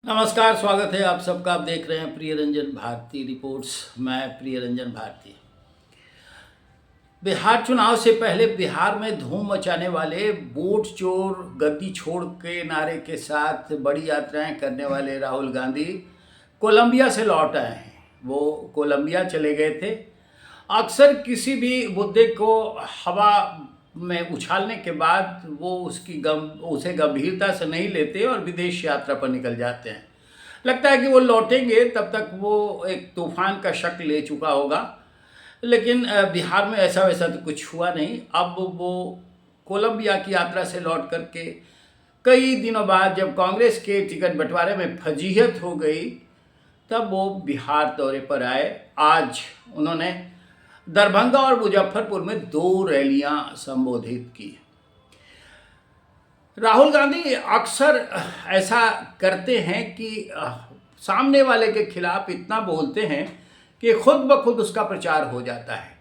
नमस्कार, स्वागत है आप सबका। आप देख रहे हैं प्रिय रंजन भारती रिपोर्ट्स। मैं प्रिय रंजन भारती। बिहार चुनाव से पहले बिहार में धूम मचाने वाले वोट चोर गद्दी छोड़ के नारे के साथ बड़ी यात्राएं करने वाले राहुल गांधी कोलंबिया से लौट आए हैं। वो कोलंबिया चले गए थे। अक्सर किसी भी मुद्दे को हवा में उछालने के बाद वो उसे गंभीरता से नहीं लेते और विदेश यात्रा पर निकल जाते हैं। लगता है कि वो लौटेंगे, तब तक वो एक तूफान का शक्ल ले चुका होगा। लेकिन बिहार में ऐसा वैसा तो कुछ हुआ नहीं। अब वो कोलंबिया की यात्रा से लौट करके कई दिनों बाद जब कांग्रेस के टिकट बंटवारे में फजीहत हो गई, तब वो बिहार दौरे पर आए। आज उन्होंने दरभंगा और मुजफ्फरपुर में 2 रैलियां संबोधित की। राहुल गांधी अक्सर ऐसा करते हैं कि सामने वाले के खिलाफ इतना बोलते हैं कि खुद ब खुद उसका प्रचार हो जाता है।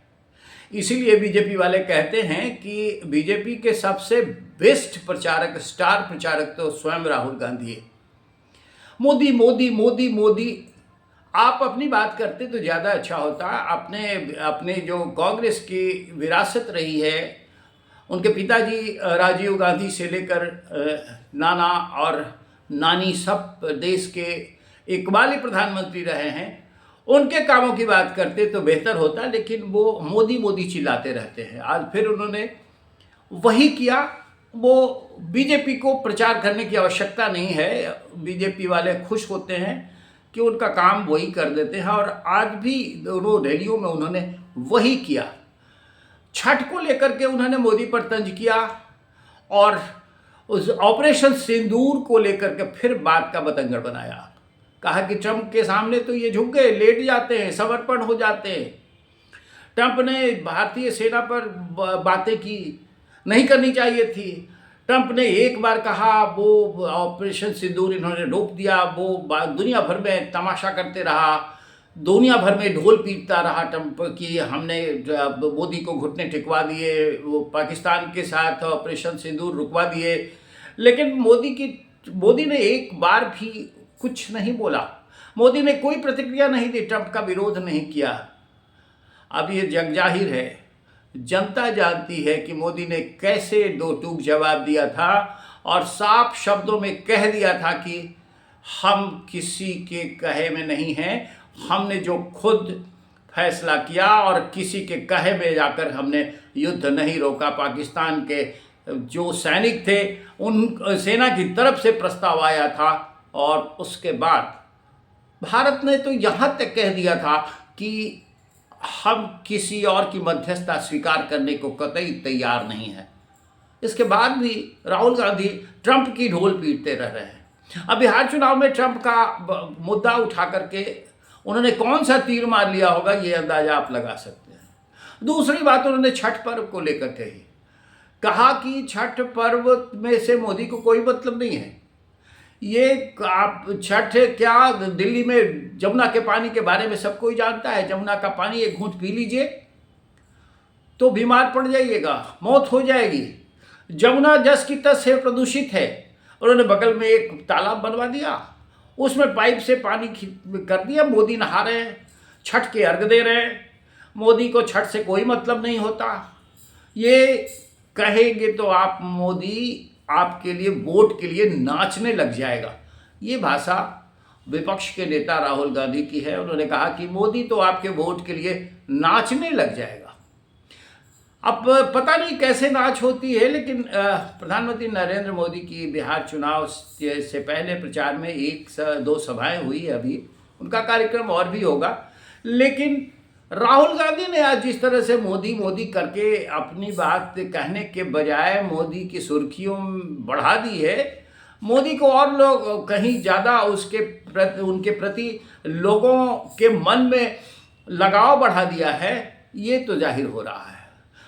इसीलिए बीजेपी वाले कहते हैं कि बीजेपी के सबसे बेस्ट प्रचारक, स्टार प्रचारक तो स्वयं राहुल गांधी है। मोदी मोदी मोदी मोदी। आप अपनी बात करते तो ज़्यादा अच्छा होता। अपने अपने जो कांग्रेस की विरासत रही है, उनके पिताजी राजीव गांधी से लेकर नाना और नानी सब देश के इकबाली प्रधानमंत्री रहे हैं, उनके कामों की बात करते तो बेहतर होता। लेकिन वो मोदी मोदी चिल्लाते रहते हैं। आज फिर उन्होंने वही किया। वो बीजेपी को प्रचार करने की आवश्यकता नहीं है। बीजेपी वाले खुश होते हैं कि उनका काम वही कर देते हैं, और आज भी दोनों रैलियों में उन्होंने वही किया। छठ को लेकर के उन्होंने मोदी पर तंज किया और उस ऑपरेशन सिंदूर को लेकर के फिर बात का बतंगड़ बनाया। कहा कि ट्रंप के सामने तो ये झुक गए, लेट जाते हैं, समर्पण हो जाते हैं। ट्रंप ने भारतीय सेना पर बातें की, नहीं करनी चाहिए थी। ट्रंप ने एक बार कहा, वो ऑपरेशन सिंदूर इन्होंने रोक दिया। वो दुनिया भर में तमाशा करते रहा, दुनिया भर में ढोल पीटता रहा ट्रंप की हमने मोदी को घुटने टिकवा दिए, वो पाकिस्तान के साथ ऑपरेशन सिंदूर रुकवा दिए। लेकिन मोदी ने एक बार भी कुछ नहीं बोला। मोदी ने कोई प्रतिक्रिया नहीं दी, ट्रंप का विरोध नहीं किया। अब ये जग जाहिर है, जनता जानती है कि मोदी ने कैसे दो टूक जवाब दिया था और साफ शब्दों में कह दिया था कि हम किसी के कहे में नहीं हैं। हमने जो खुद फैसला किया और किसी के कहे में जाकर हमने युद्ध नहीं रोका। पाकिस्तान के जो सैनिक थे, उन सेना की तरफ से प्रस्ताव आया था और उसके बाद भारत ने तो यहाँ तक कह दिया था कि हम किसी और की मध्यस्थता स्वीकार करने को कतई तैयार नहीं है। इसके बाद भी राहुल गांधी ट्रंप की ढोल पीटते रह रहे हैं। अब बिहार चुनाव में ट्रंप का मुद्दा उठा करके उन्होंने कौन सा तीर मार लिया होगा, ये अंदाजा आप लगा सकते हैं। दूसरी बात उन्होंने छठ पर्व को लेकर कही। कहा कि छठ पर्व में से मोदी को कोई मतलब नहीं है। ये आप छठ क्या, दिल्ली में जमुना के पानी के बारे में सब कोई जानता है। जमुना का पानी एक घूंट पी लीजिए तो बीमार पड़ जाइएगा, मौत हो जाएगी। जमुना जस की तस से प्रदूषित है। उन्होंने बगल में एक तालाब बनवा दिया, उसमें पाइप से पानी कर दिया। मोदी नहा रहे हैं, छठ के अर्घ दे रहे हैं। मोदी को छठ से कोई मतलब नहीं होता। ये कहेंगे तो आप मोदी आपके लिए वोट के लिए नाचने लग जाएगा। ये भाषा विपक्ष के नेता राहुल गांधी की है। उन्होंने कहा कि मोदी तो आपके वोट के लिए नाचने लग जाएगा। अब पता नहीं कैसे नाच होती है, लेकिन प्रधानमंत्री नरेंद्र मोदी की बिहार चुनाव से पहले प्रचार में 1-2 सभाएं हुई है। अभी उनका कार्यक्रम और भी होगा। लेकिन राहुल गांधी ने आज जिस तरह से मोदी मोदी करके अपनी बात कहने के बजाय मोदी की सुर्खियों बढ़ा दी है, मोदी को और लोग कहीं ज़्यादा उनके प्रति लोगों के मन में लगाव बढ़ा दिया है, ये तो जाहिर हो रहा है।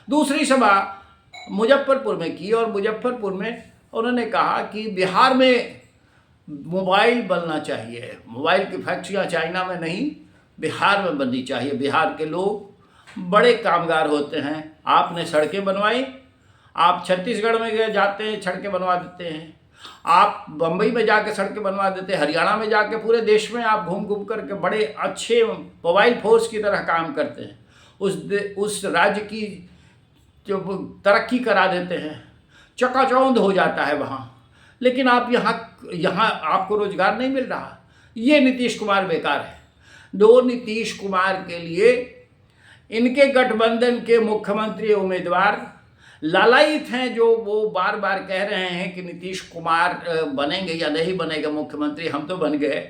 दूसरी सभा मुजफ्फरपुर में की और मुजफ्फरपुर में उन्होंने कहा कि बिहार में मोबाइल बनना चाहिए। मोबाइल की फैक्ट्रियाँ चाइना में नहीं, बिहार में बननी चाहिए। बिहार के लोग बड़े कामगार होते हैं। आपने सड़कें बनवाई, आप छत्तीसगढ़ में गए जाते हैं, सड़कें बनवा देते हैं। आप बम्बई में जाके सड़कें बनवा देते, हरियाणा में जाके पूरे देश में आप घूम घूम करके बड़े अच्छे मोबाइल फोर्स की तरह काम करते हैं, उस राज्य की जो तरक्की करा देते हैं, चकाचौंध हो जाता है वहाँ। लेकिन आप यहाँ आपको रोजगार नहीं मिल रहा। ये नीतीश कुमार बेकार है। दो नीतीश कुमार के लिए इनके गठबंधन के मुख्यमंत्री उम्मीदवार लालायित हैं, जो वो बार बार कह रहे हैं कि नीतीश कुमार बनेंगे या नहीं बनेगा मुख्यमंत्री, हम तो बन गए।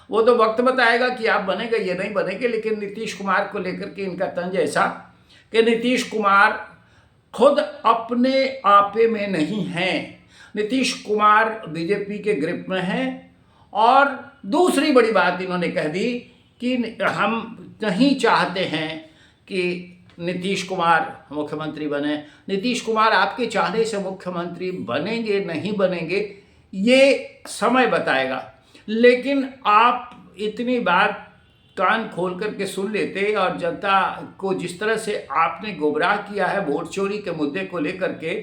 वो तो वक्त बताएगा कि आप बनेंगे या नहीं बनेंगे। लेकिन नीतीश कुमार को लेकर के इनका तंज ऐसा कि नीतीश कुमार खुद अपने आपे में नहीं हैं। नीतीश कुमार बीजेपी के ग्रिप में हैं। और दूसरी बड़ी बात इन्होंने कह दी कि हम नहीं चाहते हैं कि नीतीश कुमार मुख्यमंत्री बने। नीतीश कुमार आपके चाहने से मुख्यमंत्री बनेंगे नहीं बनेंगे ये समय बताएगा। लेकिन आप इतनी बात कान खोल करके सुन लेते और जनता को जिस तरह से आपने गुमराह किया है वोट चोरी के मुद्दे को लेकर के,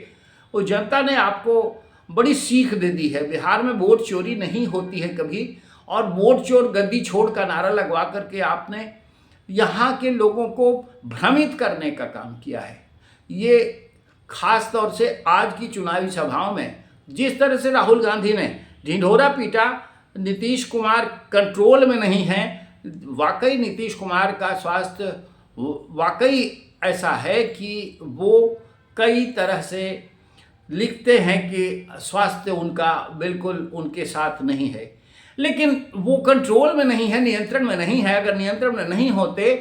वो जनता ने आपको बड़ी सीख दे दी है। बिहार में वोट चोरी नहीं होती है कभी, और वोट चोर गद्दी छोड़ का नारा लगवा करके आपने यहाँ के लोगों को भ्रमित करने का काम किया है। ये खास तौर से आज की चुनावी सभाओं में जिस तरह से राहुल गांधी ने ढिंढोरा पीटा, नीतीश कुमार कंट्रोल में नहीं है। वाकई नीतीश कुमार का स्वास्थ्य वाकई ऐसा है कि वो कई तरह से लिखते हैं कि स्वास्थ्य उनका बिल्कुल उनके साथ नहीं है। लेकिन वो कंट्रोल में नहीं है, नियंत्रण में नहीं है। अगर नियंत्रण में नहीं होते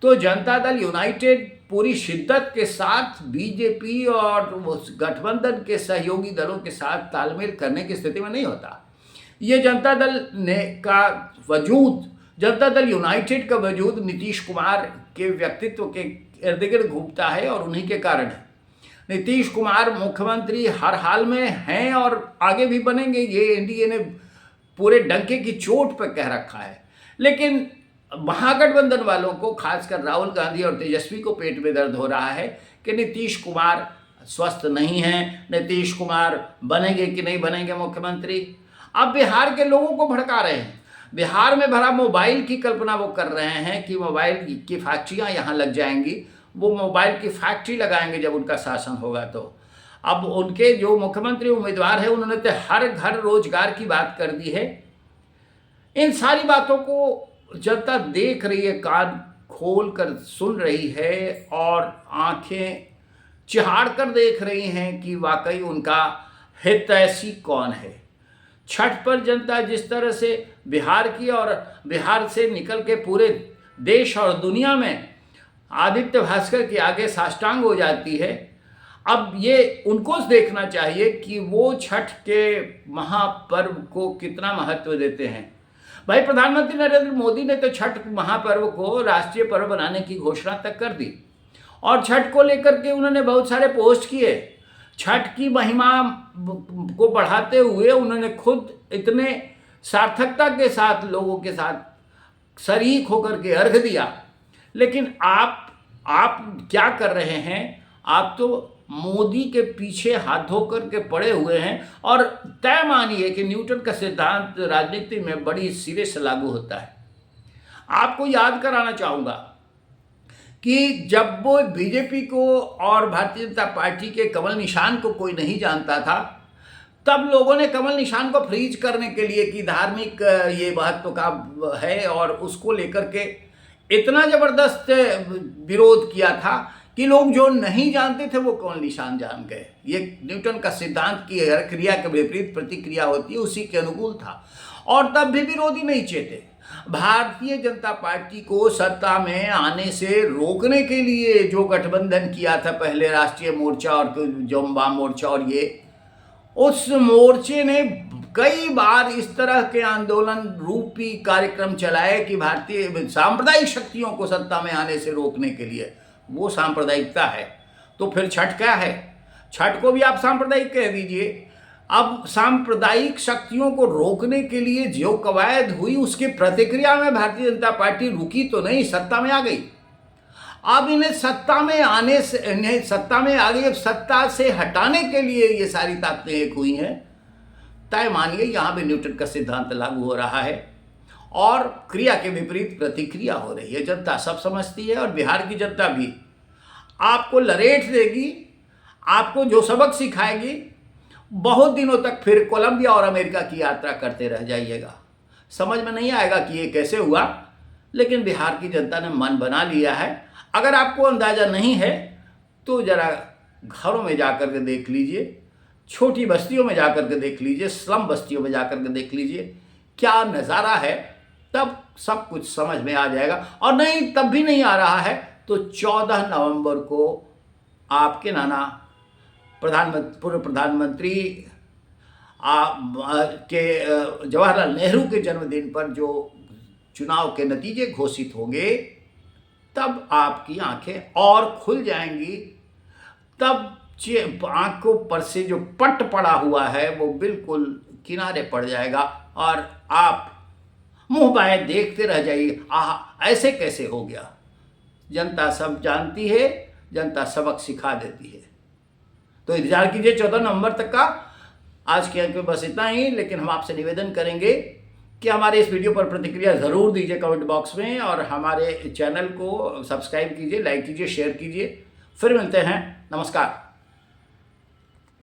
तो जनता दल यूनाइटेड पूरी शिद्दत के साथ बीजेपी और गठबंधन के सहयोगी दलों के साथ तालमेल करने की स्थिति में नहीं होता। ये जनता दल जनता दल यूनाइटेड का वजूद नीतीश कुमार के व्यक्तित्व के इर्द गिर्द घूमता है और उन्हीं के कारण है। नीतीश कुमार मुख्यमंत्री हर हाल में हैं और आगे भी बनेंगे, ये एनडीए ने पूरे डंके की चोट पर कह रखा है। लेकिन महागठबंधन वालों को, खासकर राहुल गांधी और तेजस्वी को पेट में दर्द हो रहा है कि नीतीश कुमार स्वस्थ नहीं हैं, नीतीश कुमार बनेंगे कि नहीं बनेंगे मुख्यमंत्री। अब बिहार के लोगों को भड़का रहे हैं। बिहार में भरा मोबाइल की कल्पना वो कर रहे हैं कि मोबाइल की फैक्ट्रियाँ यहाँ लग जाएंगी। वो मोबाइल की फैक्ट्री लगाएंगे जब उनका शासन होगा। तो अब उनके जो मुख्यमंत्री उम्मीदवार है उन्होंने तो हर घर रोजगार की बात कर दी है। इन सारी बातों को जनता देख रही है, कान खोल कर सुन रही है और आंखें चिहाड़ कर देख रही हैं कि वाकई उनका हितैषी कौन है। छठ पर जनता जिस तरह से बिहार की और बिहार से निकल के पूरे देश और दुनिया में आदित्य भास्कर के आगे साष्टांग हो जाती है, अब ये उनको देखना चाहिए कि वो छठ के महापर्व को कितना महत्व देते हैं। भाई, प्रधानमंत्री नरेंद्र मोदी ने तो छठ महापर्व को राष्ट्रीय पर्व बनाने की घोषणा तक कर दी और छठ को लेकर के उन्होंने बहुत सारे पोस्ट किए। छठ की महिमा को बढ़ाते हुए उन्होंने खुद इतने सार्थकता के साथ लोगों के साथ शरीक होकर के अर्घ दिया। लेकिन आप क्या कर रहे हैं? आप तो मोदी के पीछे हाथ धो करके पड़े हुए हैं। और तय मानिए कि न्यूटन का सिद्धांत राजनीति में बड़ी सिरे से लागू होता है। आपको याद कराना चाहूँगा कि जब वो बीजेपी को और भारतीय जनता पार्टी के कमल निशान को कोई नहीं जानता था, तब लोगों ने कमल निशान को फ्रीज करने के लिए कि धार्मिक ये महत्व का है और उसको लेकर के इतना ज़बरदस्त विरोध किया था कि लोग जो नहीं जानते थे वो कमल निशान जान गए। ये न्यूटन का सिद्धांत की हर क्रिया के विपरीत प्रतिक्रिया होती है, उसी के अनुकूल था। और तब भी विरोधी नहीं चेते। भारतीय जनता पार्टी को सत्ता में आने से रोकने के लिए जो गठबंधन किया था पहले, राष्ट्रीय मोर्चा और जो वाम मोर्चा, और ये उस मोर्चे ने कई बार इस तरह के आंदोलन रूपी कार्यक्रम चलाए कि भारतीय सांप्रदायिक शक्तियों को सत्ता में आने से रोकने के लिए। वो सांप्रदायिकता है। तो फिर छठ क्या है? छठ को भी आप सांप्रदायिक कह दीजिए। अब सांप्रदायिक शक्तियों को रोकने के लिए जो कवायद हुई उसकी प्रतिक्रिया में भारतीय जनता पार्टी रुकी तो नहीं, सत्ता में आ गई। अब इन्हें सत्ता में आने से, इन्हें सत्ता में आ गई, सत्ता से हटाने के लिए ये सारी ताकतें एक हुई हैं। तय मानिए यहाँ भी न्यूटन का सिद्धांत लागू हो रहा है और क्रिया के विपरीत प्रतिक्रिया हो रही है। जनता सब समझती है और बिहार की जनता भी आपको लरेट देगी, आपको जो सबक सिखाएगी, बहुत दिनों तक फिर कोलंबिया और अमेरिका की यात्रा करते रह जाइएगा। समझ में नहीं आएगा कि ये कैसे हुआ, लेकिन बिहार की जनता ने मन बना लिया है। अगर आपको अंदाज़ा नहीं है तो ज़रा घरों में जाकर के देख लीजिए, छोटी बस्तियों में जाकर के देख लीजिए, स्लम बस्तियों में जाकर के देख लीजिए क्या नज़ारा है, तब सब कुछ समझ में आ जाएगा। और नहीं, तब भी नहीं आ रहा है तो 14 नवंबर को आपके नाना पूर्व प्रधानमंत्री के जवाहरलाल नेहरू के जन्मदिन पर जो चुनाव के नतीजे घोषित होंगे, तब आपकी आंखें और खुल जाएंगी। तब आंखों पर से जो पट पड़ा हुआ है वो बिल्कुल किनारे पड़ जाएगा और आप मुंह बाएं देखते रह जाइए, आह ऐसे कैसे हो गया। जनता सब जानती है, जनता सबक सिखा देती है। तो इंतजार कीजिए 14 नवंबर तक का। आज के अंक में बस इतना ही, लेकिन हम आपसे निवेदन करेंगे कि हमारे इस वीडियो पर प्रतिक्रिया ज़रूर दीजिए कमेंट बॉक्स में और हमारे चैनल को सब्सक्राइब कीजिए, लाइक कीजिए, शेयर कीजिए। फिर मिलते हैं, नमस्कार।